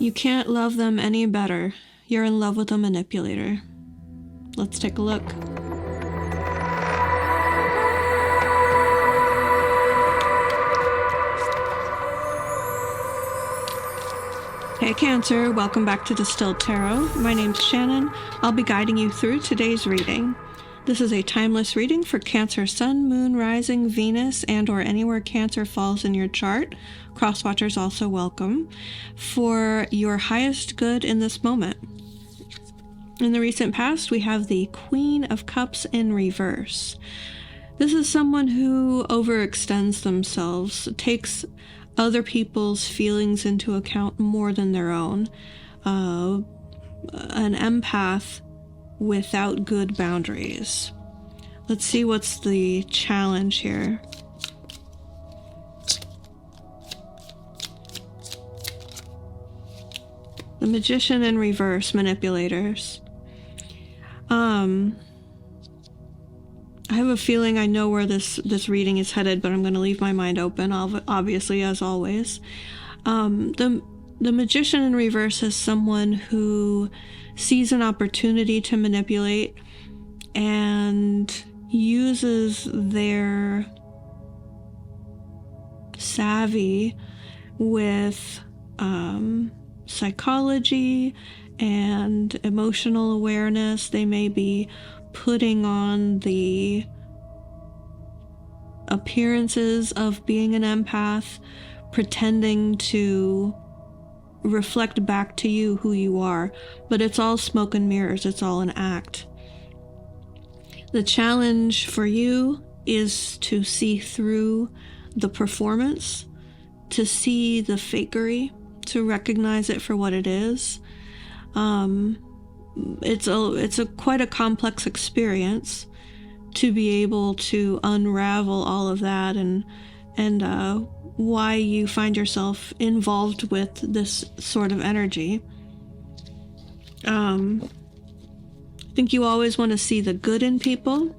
You can't love them any better. You're in love with a manipulator. Let's take a look. Hey Cancer, welcome back to Distilled Tarot. My name's Shannon. I'll be guiding you through today's reading. This is a timeless reading for Cancer Sun, Moon, Rising, Venus, and or anywhere Cancer falls in your chart. Crosswatchers also welcome. For your highest good in this moment. In the recent past, we have the Queen of Cups in reverse. This is someone who overextends themselves, takes other people's feelings into account more than their own. An empath without good boundaries. Let's see what's the challenge here. The Magician in reverse, manipulators. I have a feeling I know where this reading is headed, but I'm going to leave my mind open, obviously, as always. The Magician in reverse is someone who sees an opportunity to manipulate and uses their savvy with psychology and emotional awareness. They may be putting on the appearances of being an empath, pretending to reflect back to you who you are, but it's all smoke and mirrors. It's all an act. The challenge for you is to see through the performance, to see the fakery, to recognize it for what it is. It's quite a complex experience to be able to unravel all of that and why you find yourself involved with this sort of energy. I think you always want to see the good in people.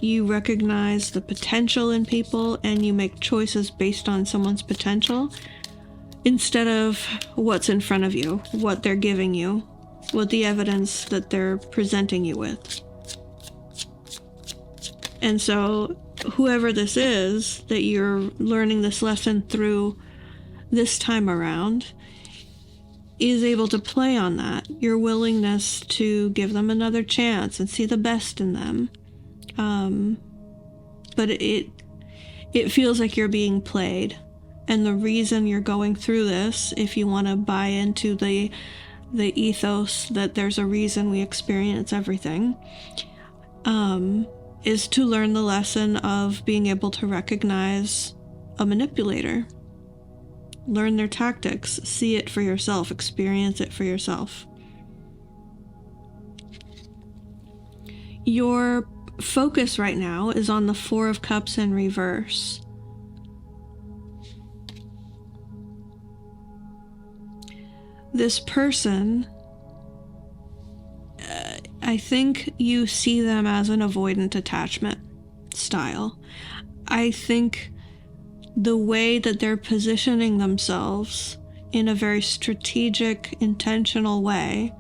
You recognize the potential in people and you make choices based on someone's potential instead of what's in front of you, what they're giving you, what the evidence that they're presenting you with. And so whoever this is that you're learning this lesson through this time around is able to play on that, your willingness to give them another chance and see the best in them. But it feels like you're being played. And the reason you're going through this, if you want to buy into the ethos that there's a reason we experience everything, is to learn the lesson of being able to recognize a manipulator. Learn their tactics, see it for yourself, experience it for yourself. Your focus right now is on the Four of Cups in reverse. This person, I think you see them as an avoidant attachment style. I think the way that they're positioning themselves in a very strategic, intentional way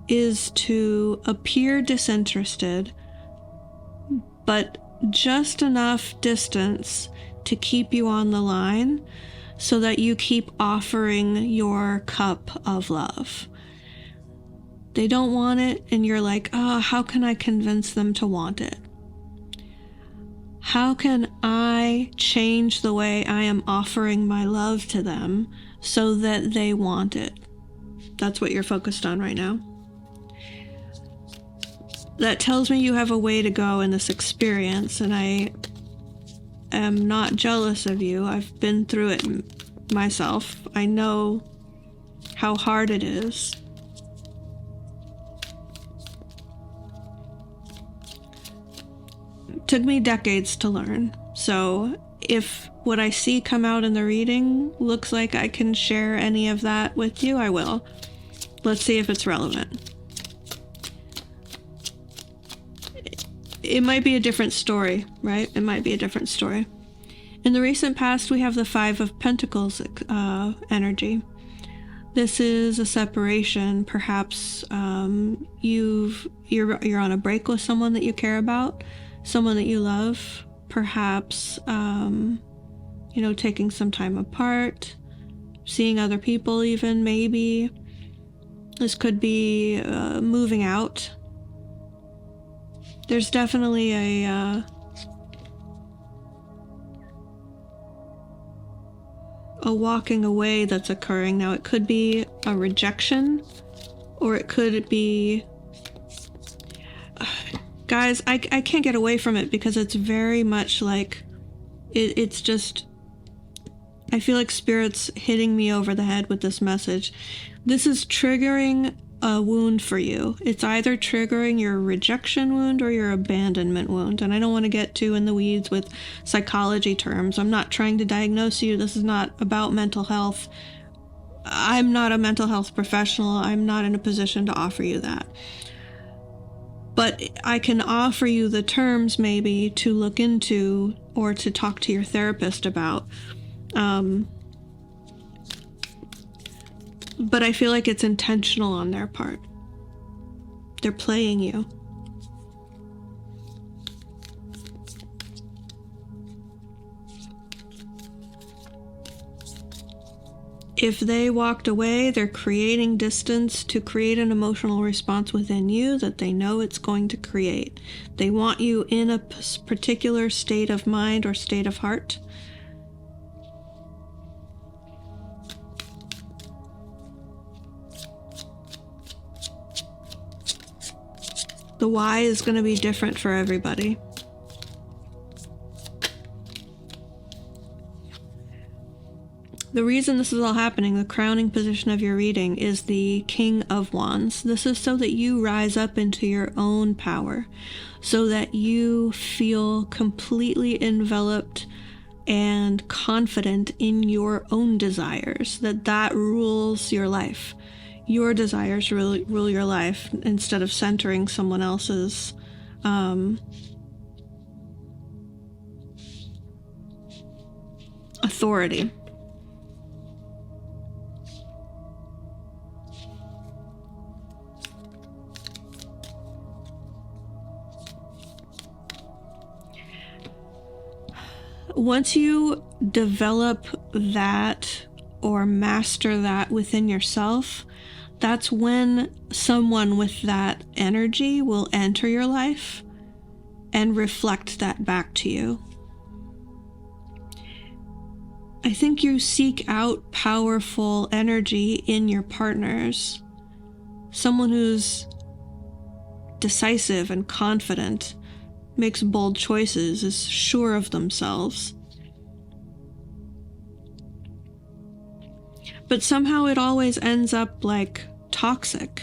is to appear disinterested, but just enough distance to keep you on the line so that you keep offering your cup of love. They don't want it, and you're like, how can I convince them to want it? How can I change the way I am offering my love to them so that they want it? That's what you're focused on right now. That tells me you have a way to go in this experience, and I am not jealous of you. I've been through it myself. I know how hard it is. It took me decades to learn. So if what I see come out in the reading looks like I can share any of that with you, I will. Let's see if it's relevant. It might be a different story, right? It might be a different story. In the recent past, we have the Five of Pentacles energy. This is a separation. Perhaps you're on a break with someone that you care about, someone that you love. Perhaps taking some time apart, seeing other people, even maybe. This could be moving out. There's definitely a walking away that's occurring. Now, it could be a rejection, or it could be... Guys, I can't get away from it because it's very much like... It's just... I feel like Spirit's hitting me over the head with this message. This is triggering a wound for you. It's either triggering your rejection wound or your abandonment wound. And I don't want to get too in the weeds with psychology terms. I'm not trying to diagnose you. This is not about mental health. I'm not a mental health professional. I'm not in a position to offer you that. But I can offer you the terms maybe to look into or to talk to your therapist about. But I feel like it's intentional on their part. They're playing you. If they walked away, they're creating distance to create an emotional response within you that they know it's going to create. They want you in a particular state of mind or state of heart. The why is going to be different for everybody. The reason this is all happening, the crowning position of your reading, is the King of Wands. This is so that you rise up into your own power, so that you feel completely enveloped and confident in your own desires, that rules your life. Your desires rule your life instead of centering someone else's authority. Once you develop that or master that within yourself, that's when someone with that energy will enter your life and reflect that back to you. I think you seek out powerful energy in your partners. Someone who's decisive and confident, makes bold choices, is sure of themselves. But somehow it always ends up like toxic,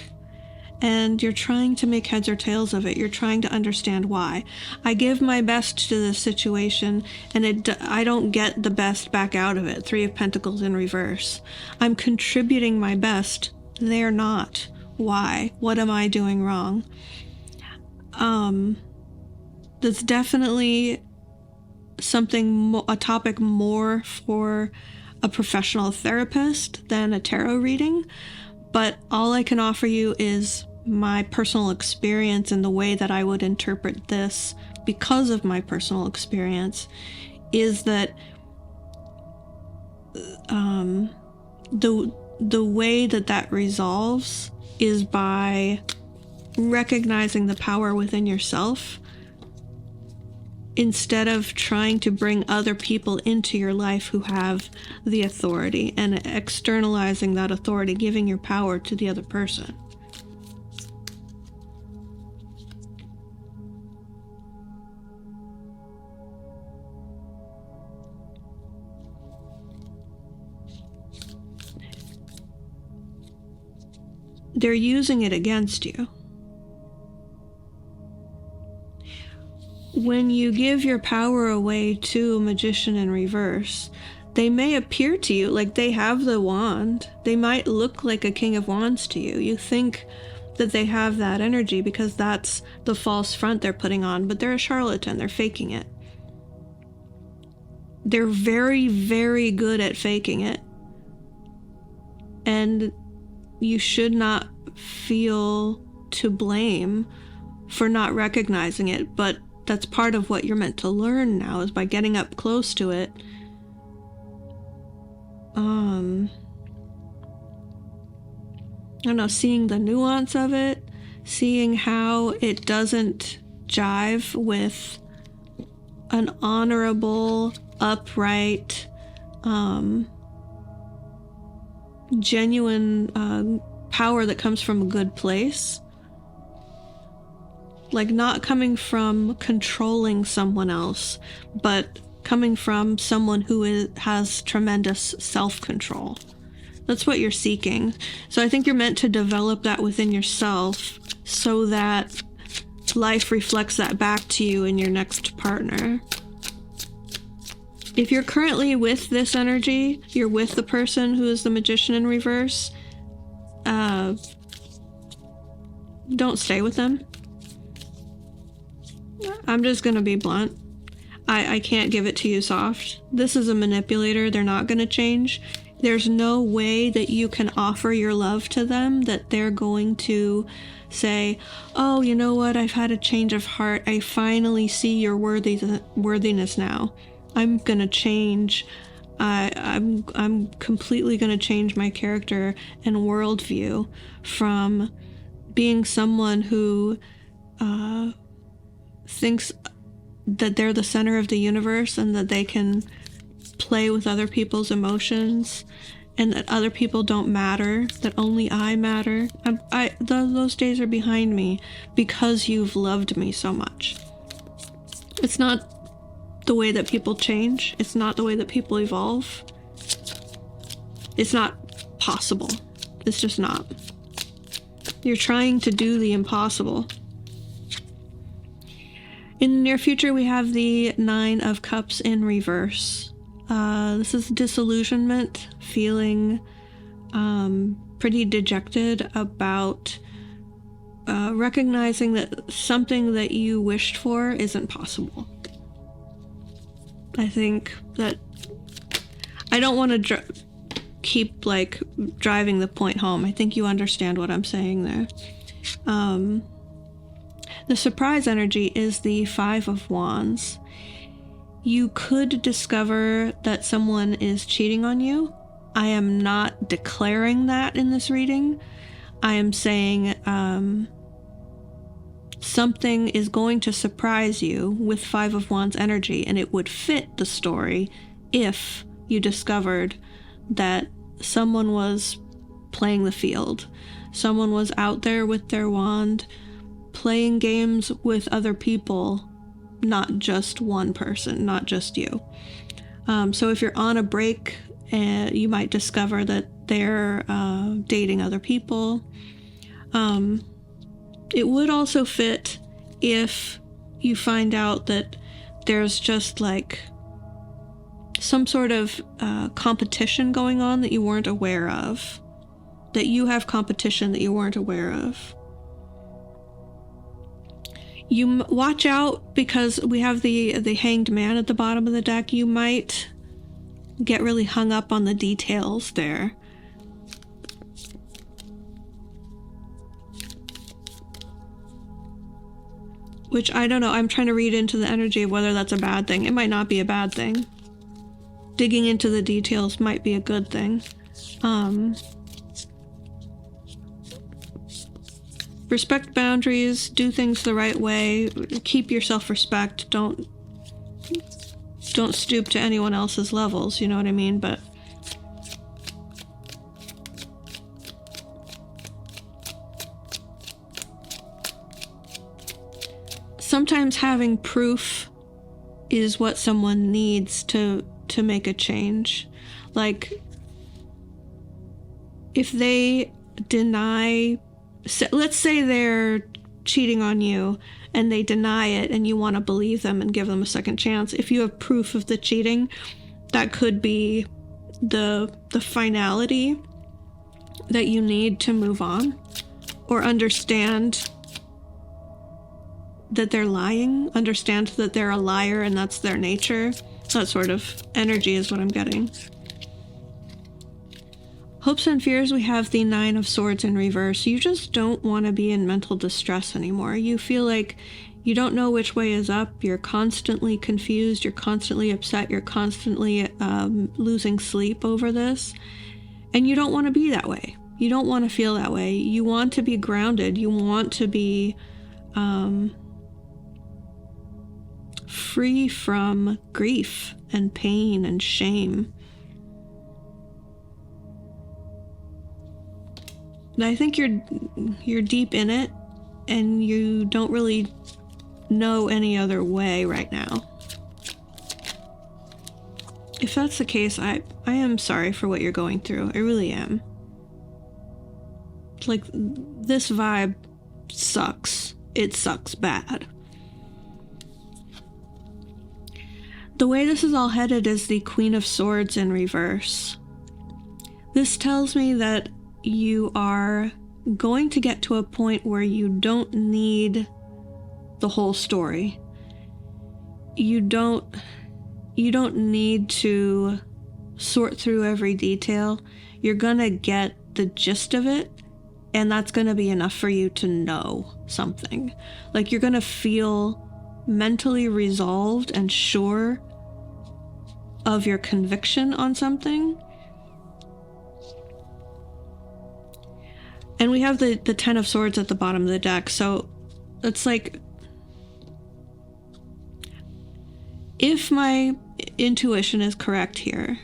and you're trying to make heads or tails of it. You're trying to understand why. I give my best to this situation, and I don't get the best back out of it. 3 of Pentacles in reverse. I'm contributing my best. They're not. Why? What am I doing wrong? That's definitely a topic more for a professional therapist than a tarot reading, but all I can offer you is my personal experience, and the way that I would interpret this because of my personal experience is that the way that resolves is by recognizing the power within yourself, instead of trying to bring other people into your life who have the authority and externalizing that authority, giving your power to the other person. They're using it against you. When you give your power away to a magician in reverse, they may appear to you like they have the wand. They might look like a King of Wands to you. You think that they have that energy because that's the false front they're putting on, but they're a charlatan. They're faking it. They're very, very good at faking it. and you should not feel to blame for not recognizing it, but that's part of what you're meant to learn now, is by getting up close to it. I don't know, seeing the nuance of it, seeing how it doesn't jive with an honorable, upright, genuine power that comes from a good place. Like, not coming from controlling someone else, but coming from someone who has tremendous self-control. That's what you're seeking. So I think you're meant to develop that within yourself so that life reflects that back to you in your next partner. If you're currently with this energy, you're with the person who is the Magician in reverse, don't stay with them. I'm just gonna be blunt. I can't give it to you soft. This is a manipulator. They're not gonna change. There's no way that you can offer your love to them that they're going to say, oh, you know what? I've had a change of heart. I finally see your worthiness now. I'm gonna change. I'm completely gonna change my character and worldview from being someone who thinks that they're the center of the universe and that they can play with other people's emotions and that other people don't matter, that only I matter. Those days are behind me because you've loved me so much. It's not the way that people change. It's not the way that people evolve. It's not possible. It's just not. You're trying to do the impossible. In the near future, we have the Nine of Cups in reverse. This is disillusionment, feeling pretty dejected about recognizing that something that you wished for isn't possible. I think that I don't want to keep driving the point home. I think you understand what I'm saying there. The surprise energy is the Five of Wands. You could discover that someone is cheating on you. I am not declaring that in this reading. I am saying something is going to surprise you with Five of Wands energy, and it would fit the story if you discovered that someone was playing the field. Someone was out there with their wand, playing games with other people, not just one person, not just you. So if you're on a break, you might discover that they're dating other people. It would also fit if you find out that there's just some sort of competition going on that you weren't aware of. That you have competition that you weren't aware of. You watch out, because we have the Hanged Man at the bottom of the deck. You might get really hung up on the details there. Which, I don't know, I'm trying to read into the energy of whether that's a bad thing. It might not be a bad thing. Digging into the details might be a good thing. Respect boundaries, do things the right way, keep your self-respect, don't stoop to anyone else's levels, you know what I mean? But sometimes having proof is what someone needs to make a change. Like, if they deny, let's say they're cheating on you and they deny it and you want to believe them and give them a second chance. If you have proof of the cheating, that could be the finality that you need to move on, or understand that they're lying, understand that they're a liar and that's their nature. That sort of energy is what I'm getting. Hopes and fears, we have the Nine of Swords in reverse. You just don't want to be in mental distress anymore. You feel like you don't know which way is up. You're constantly confused. You're constantly upset. You're constantly losing sleep over this. And you don't want to be that way. You don't want to feel that way. You want to be grounded. You want to be free from grief and pain and shame. And I think you're deep in it, and you don't really know any other way right now. If that's the case, I am sorry for what you're going through. I really am. Like, this vibe sucks. It sucks bad. The way this is all headed is the Queen of Swords in reverse. This tells me that you are going to get to a point where you don't need the whole story. You don't need to sort through every detail. You're gonna get the gist of it, and that's gonna be enough for you to know something. Like, you're gonna feel mentally resolved and sure of your conviction on something. And we have the Ten of Swords at the bottom of the deck, so it's like, if my intuition is correct here,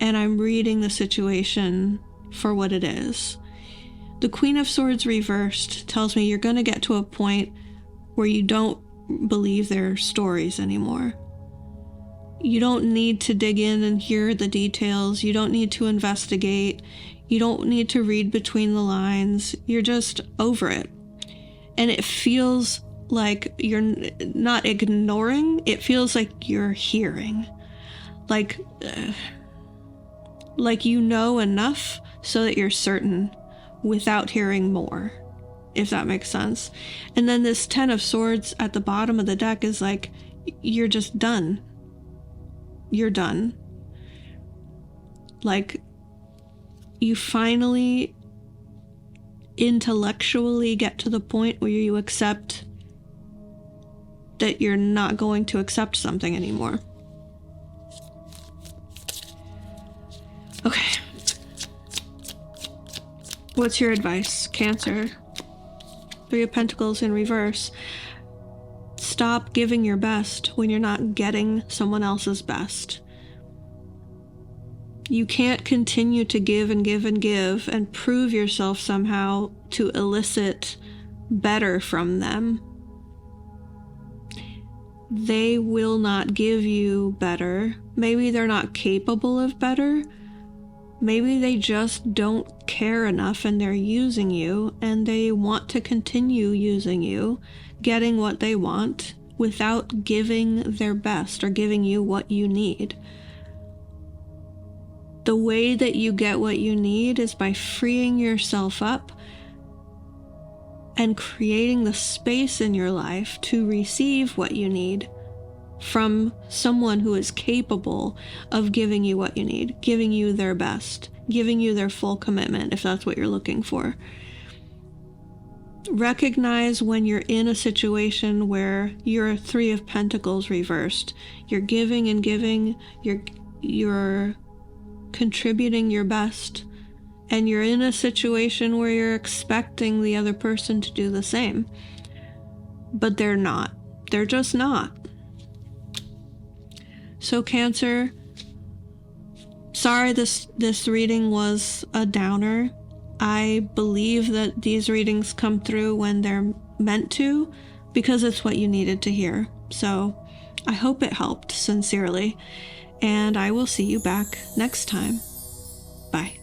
and I'm reading the situation for what it is, the Queen of Swords reversed tells me you're going to get to a point where you don't believe their stories anymore. You don't need to dig in and hear the details. You don't need to investigate. You don't need to read between the lines. You're just over it. And it feels like you're not ignoring. It feels like you're hearing. Like you know enough so that you're certain without hearing more, if that makes sense. And then this Ten of Swords at the bottom of the deck is like, you're just done. You're done. Like, you finally intellectually get to the point where you accept that you're not going to accept something anymore. Okay. What's your advice, Cancer? Three of Pentacles in reverse. Stop giving your best when you're not getting someone else's best. You can't continue to give and give and give and prove yourself somehow to elicit better from them. They will not give you better. Maybe they're not capable of better. Maybe they just don't care enough and they're using you, and they want to continue using you, getting what they want without giving their best or giving you what you need. The way that you get what you need is by freeing yourself up and creating the space in your life to receive what you need from someone who is capable of giving you what you need, giving you their best, giving you their full commitment, if that's what you're looking for. Recognize when you're in a situation where you're Three of Pentacles reversed. You're giving and giving, you're contributing your best, and you're in a situation where you're expecting the other person to do the same. But they're not. They're just not. So Cancer, sorry this reading was a downer. I believe that these readings come through when they're meant to, because it's what you needed to hear. So I hope it helped, sincerely. And I will see you back next time. Bye.